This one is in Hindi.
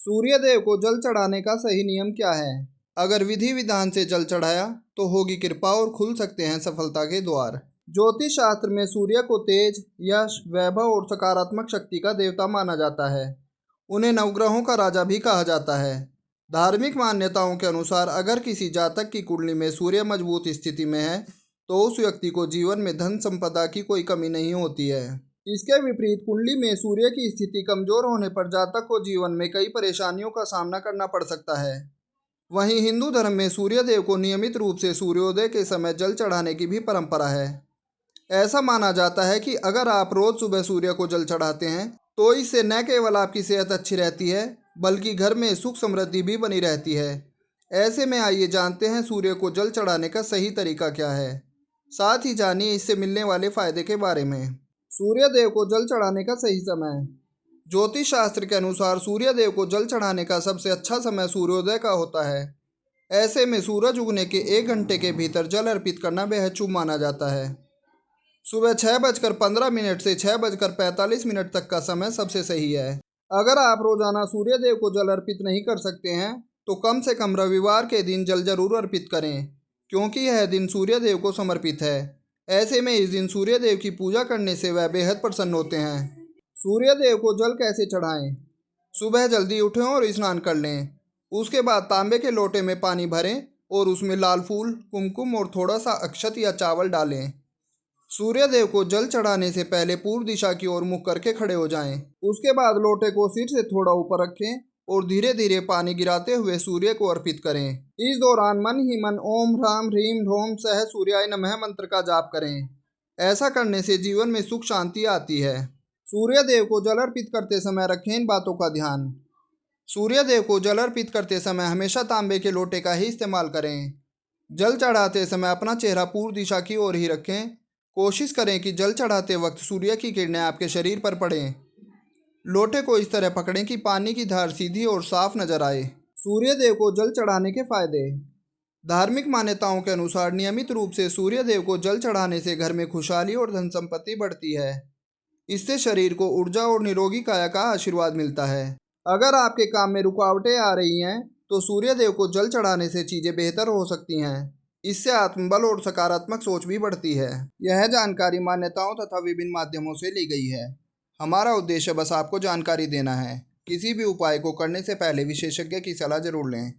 सूर्य देव को जल चढ़ाने का सही नियम क्या है? अगर विधि विधान से जल चढ़ाया तो होगी कृपा और खुल सकते हैं सफलता के द्वार। ज्योतिष शास्त्र में सूर्य को तेज, यश, वैभव और सकारात्मक शक्ति का देवता माना जाता है। उन्हें नवग्रहों का राजा भी कहा जाता है। धार्मिक मान्यताओं के अनुसार अगर किसी जातक की कुंडली में सूर्य मजबूत स्थिति में है तो उस व्यक्ति को जीवन में धन संपदा की कोई कमी नहीं होती है। इसके विपरीत कुंडली में सूर्य की स्थिति कमजोर होने पर जातक को जीवन में कई परेशानियों का सामना करना पड़ सकता है। वहीं हिंदू धर्म में सूर्य देव को नियमित रूप से सूर्योदय के समय जल चढ़ाने की भी परंपरा है। ऐसा माना जाता है कि अगर आप रोज सुबह सूर्य को जल चढ़ाते हैं तो इससे न केवल आपकी सेहत अच्छी रहती है बल्कि घर में सुख समृद्धि भी बनी रहती है। ऐसे में आइए जानते हैं सूर्य को जल चढ़ाने का सही तरीका क्या है। साथ ही जानिए इससे मिलने वाले फायदे के बारे में। सूर्य देव को जल चढ़ाने का सही समय। ज्योतिष शास्त्र के अनुसार सूर्य देव को जल चढ़ाने का सबसे अच्छा समय सूर्योदय का होता है। ऐसे में सूरज उगने के 1 घंटे के भीतर जल अर्पित करना बेहद शुभ माना जाता है। सुबह 6:15 से 6:45 तक का समय सबसे सही है। अगर आप रोजाना सूर्य देव को जल अर्पित नहीं कर सकते हैं तो कम से कम रविवार के दिन जल जरूर अर्पित करें, क्योंकि यह दिन सूर्य देव को समर्पित है। ऐसे में इस दिन सूर्य देव की पूजा करने से वह बेहद प्रसन्न होते हैं। सूर्य देव को जल कैसे चढ़ाएं? सुबह जल्दी उठें और स्नान कर लें। उसके बाद तांबे के लोटे में पानी भरें और उसमें लाल फूल, कुमकुम और थोड़ा सा अक्षत या चावल डालें। सूर्य देव को जल चढ़ाने से पहले पूर्व दिशा की ओर मुख करके खड़े हो जाएं। उसके बाद लोटे को सिर से थोड़ा ऊपर रखें और धीरे धीरे पानी गिराते हुए सूर्य को अर्पित करें। इस दौरान मन ही मन ओम ह्राम ह्रीम ह्रोम सह सूर्याय नमः मंत्र का जाप करें। ऐसा करने से जीवन में सुख शांति आती है। सूर्य देव को जल अर्पित करते समय रखें इन बातों का ध्यान। सूर्य देव को जल अर्पित करते समय हमेशा तांबे के लोटे का ही इस्तेमाल करें। जल चढ़ाते समय अपना चेहरा पूर्व दिशा की ओर ही रखें। कोशिश करें कि जल चढ़ाते वक्त सूर्य की किरणें आपके शरीर पर पड़ें। लोटे को इस तरह पकड़ें कि पानी की धार सीधी और साफ नजर आए। सूर्य देव को जल चढ़ाने के फायदे। धार्मिक मान्यताओं के अनुसार नियमित रूप से सूर्य देव को जल चढ़ाने से घर में खुशहाली और धन संपत्ति बढ़ती है। इससे शरीर को ऊर्जा और निरोगी काया का आशीर्वाद मिलता है। अगर आपके काम में रुकावटें आ रही हैं तो सूर्य देव को जल चढ़ाने से चीजें बेहतर हो सकती हैं। इससे आत्मबल और सकारात्मक सोच भी बढ़ती है। यह जानकारी मान्यताओं तथा विभिन्न माध्यमों से ली गई है। हमारा उद्देश्य बस आपको जानकारी देना है। किसी भी उपाय को करने से पहले विशेषज्ञ की सलाह जरूर लें।